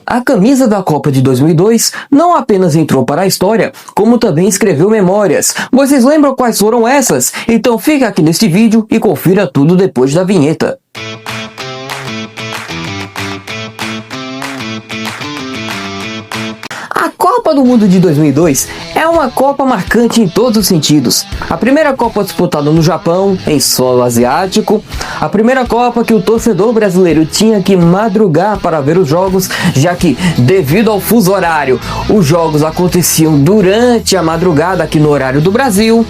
A camisa da Copa de 2002 não apenas entrou para a história, como também escreveu memórias. Vocês lembram quais foram essas? Então fica aqui neste vídeo e confira tudo depois da vinheta. A Copa do Mundo de 2002 é uma Copa marcante em todos os sentidos. A primeira Copa disputada no Japão, em solo asiático. A primeira Copa que o torcedor brasileiro tinha que madrugar para ver os jogos, já que, devido ao fuso horário, os jogos aconteciam durante a madrugada aqui no horário do Brasil.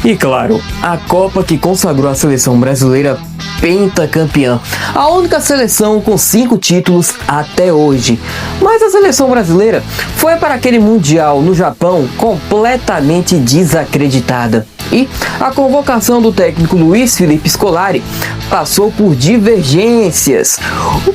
E claro, a Copa que consagrou a seleção brasileira pentacampeã, a única seleção com 5 títulos até hoje. Mas a seleção brasileira foi para aquele Mundial no Japão completamente desacreditada. E a convocação do técnico Luiz Felipe Scolari passou por divergências,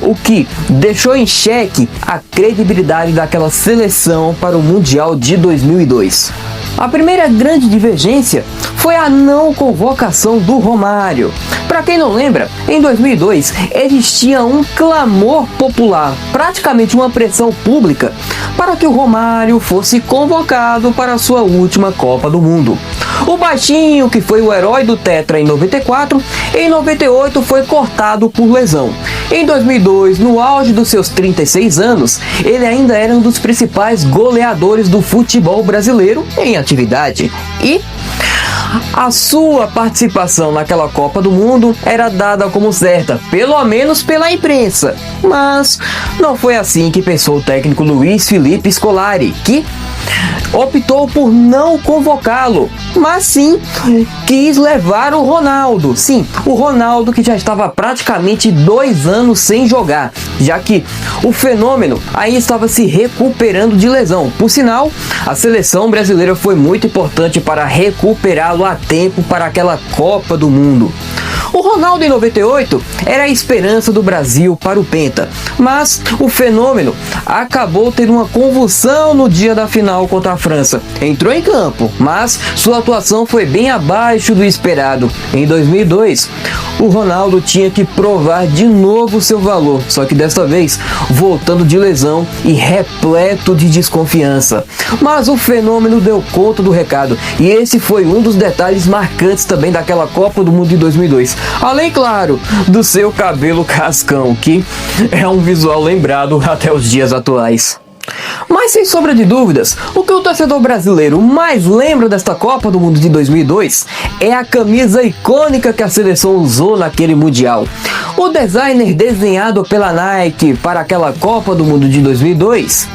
o que deixou em xeque a credibilidade daquela seleção para o Mundial de 2002. A primeira grande divergência foi a não convocação do Romário. Para quem não lembra, em 2002 existia um clamor popular, praticamente uma pressão pública, para que o Romário fosse convocado para a sua última Copa do Mundo. O baixinho, que foi o herói do Tetra em 94, em 98 foi cortado por lesão. Em 2002, no auge dos seus 36 anos, ele ainda era um dos principais goleadores do futebol brasileiro em atividade. E a sua participação naquela Copa do Mundo era dada como certa, pelo menos pela imprensa. Mas não foi assim que pensou o técnico Luiz Felipe Scolari, que optou por não convocá-lo, mas sim quis levar o Ronaldo. Sim, o Ronaldo, que já estava praticamente 2 anos sem jogar, já que o fenômeno ainda estava se recuperando de lesão. Por sinal, a seleção brasileira foi muito importante para recuperá-lo a tempo para aquela Copa do Mundo. O Ronaldo em 98 era a esperança do Brasil para o Penta, mas o fenômeno acabou tendo uma convulsão no dia da final contra a França. Entrou em campo, mas sua atuação foi bem abaixo do esperado. Em 2002, o Ronaldo tinha que provar de novo seu valor, só que desta vez voltando de lesão e repleto de desconfiança. Mas o fenômeno deu conta do recado, e esse foi um dos detalhes marcantes também daquela Copa do Mundo de 2002. Além, claro, do seu cabelo cascão, que é um visual lembrado até os dias atuais. Mas sem sombra de dúvidas, o que o torcedor brasileiro mais lembra desta Copa do Mundo de 2002 é a camisa icônica que a seleção usou naquele Mundial. O designer desenhado pela Nike para aquela Copa do Mundo de 2002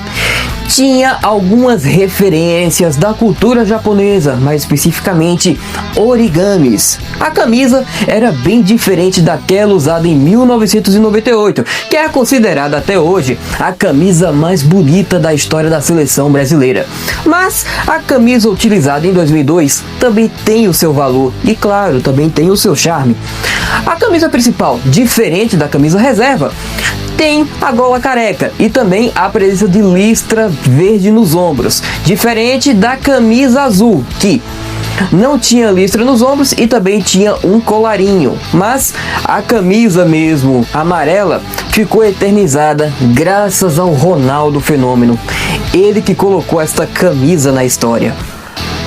tinha algumas referências da cultura japonesa, mais especificamente origamis. A camisa era bem diferente daquela usada em 1998, que é considerada até hoje a camisa mais bonita da história da seleção brasileira. Mas a camisa utilizada em 2002 também tem o seu valor e, claro, também tem o seu charme. A camisa principal, diferente da camisa reserva, tem a gola careca e também a presença de listra verde nos ombros, diferente da camisa azul, que não tinha listra nos ombros e também tinha um colarinho. Mas a camisa mesmo, amarela, ficou eternizada graças ao Ronaldo Fenômeno, ele que colocou esta camisa na história.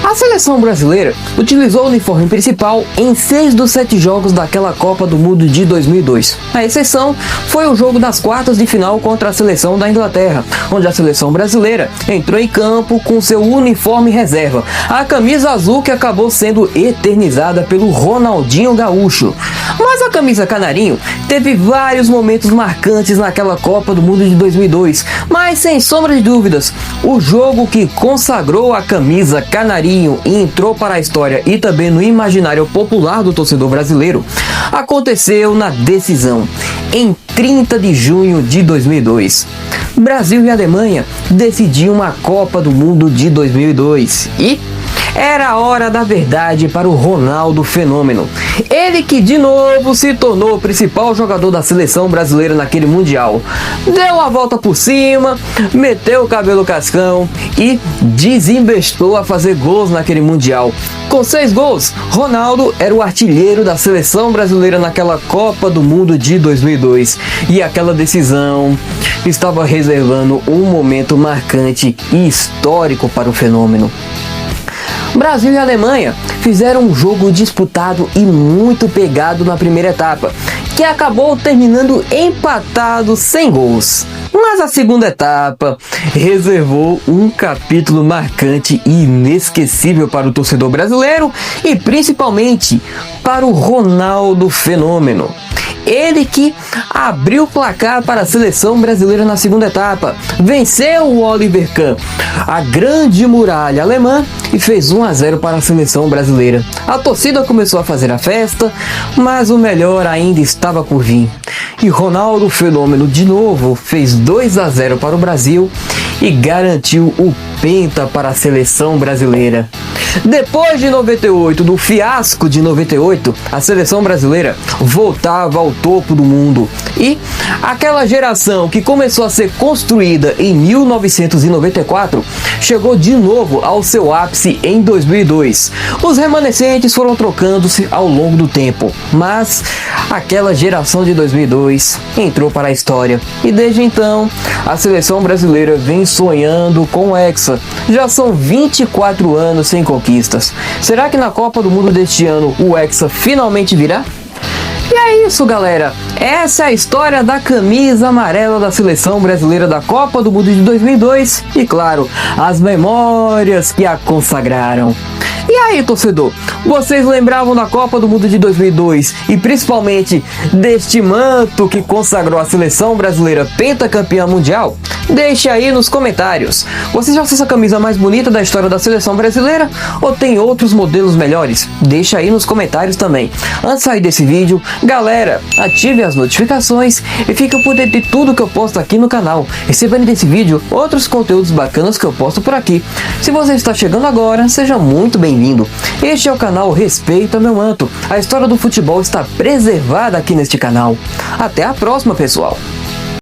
A seleção brasileira utilizou o uniforme principal em 6 dos 7 jogos daquela Copa do Mundo de 2002. A exceção foi o jogo das quartas de final contra a seleção da Inglaterra, onde a seleção brasileira entrou em campo com seu uniforme reserva, a camisa azul, que acabou sendo eternizada pelo Ronaldinho Gaúcho. Mas a camisa canarinho teve vários momentos marcantes naquela Copa do Mundo de 2002, mas sem sombra de dúvidas, o jogo que consagrou a camisa canarinho e entrou para a história e também no imaginário popular do torcedor brasileiro aconteceu na decisão, em 30 de junho de 2002. Brasil e Alemanha decidiam a Copa do Mundo de 2002 e Era a hora da verdade para o Ronaldo Fenômeno. Ele que de novo se tornou o principal jogador da seleção brasileira naquele Mundial. Deu a volta por cima, meteu o cabelo cascão e desembestou a fazer gols naquele Mundial. Com 6 gols, Ronaldo era o artilheiro da seleção brasileira naquela Copa do Mundo de 2002. E aquela decisão estava reservando um momento marcante e histórico para o Fenômeno. Brasil e Alemanha fizeram um jogo disputado e muito pegado na primeira etapa, que acabou terminando empatado sem gols. Mas a segunda etapa reservou um capítulo marcante e inesquecível para o torcedor brasileiro e principalmente para o Ronaldo Fenômeno. Ele que abriu o placar para a seleção brasileira na segunda etapa, venceu o Oliver Kahn, a grande muralha alemã, e fez 1-0 para a seleção brasileira. A torcida começou a fazer a festa, mas o melhor ainda estava por vir. E Ronaldo Fenômeno de novo fez 2-0 para o Brasil e garantiu o penta para a seleção brasileira. Depois de 98, do fiasco de 98, a seleção brasileira voltava ao topo do mundo. E aquela geração que começou a ser construída em 1994 chegou de novo ao seu ápice em 2002. Os remanescentes foram trocando-se ao longo do tempo, mas aquela geração de 2002 entrou para a história. E desde então, a seleção brasileira vem sonhando com o Hexa. Já são 24 anos sem conquistas. Será que na Copa do Mundo deste ano o Hexa finalmente virá? E é isso, galera. Essa é a história da camisa amarela da seleção brasileira da Copa do Mundo de 2002 e, claro, as memórias que a consagraram. E aí, torcedor, vocês lembravam da Copa do Mundo de 2002 e principalmente deste manto que consagrou a seleção brasileira pentacampeã mundial? Deixe aí nos comentários. Você já achou essa camisa mais bonita da história da seleção brasileira ou tem outros modelos melhores? Deixa aí nos comentários também. Antes de sair desse vídeo, galera, ative as notificações e fique por dentro de tudo que eu posto aqui no canal. Recebendo desse vídeo outros conteúdos bacanas que eu posto por aqui. Se você está chegando agora, seja muito bem-vindo. Este é o canal Respeita Meu Manto. A história do futebol está preservada aqui neste canal. Até a próxima, pessoal!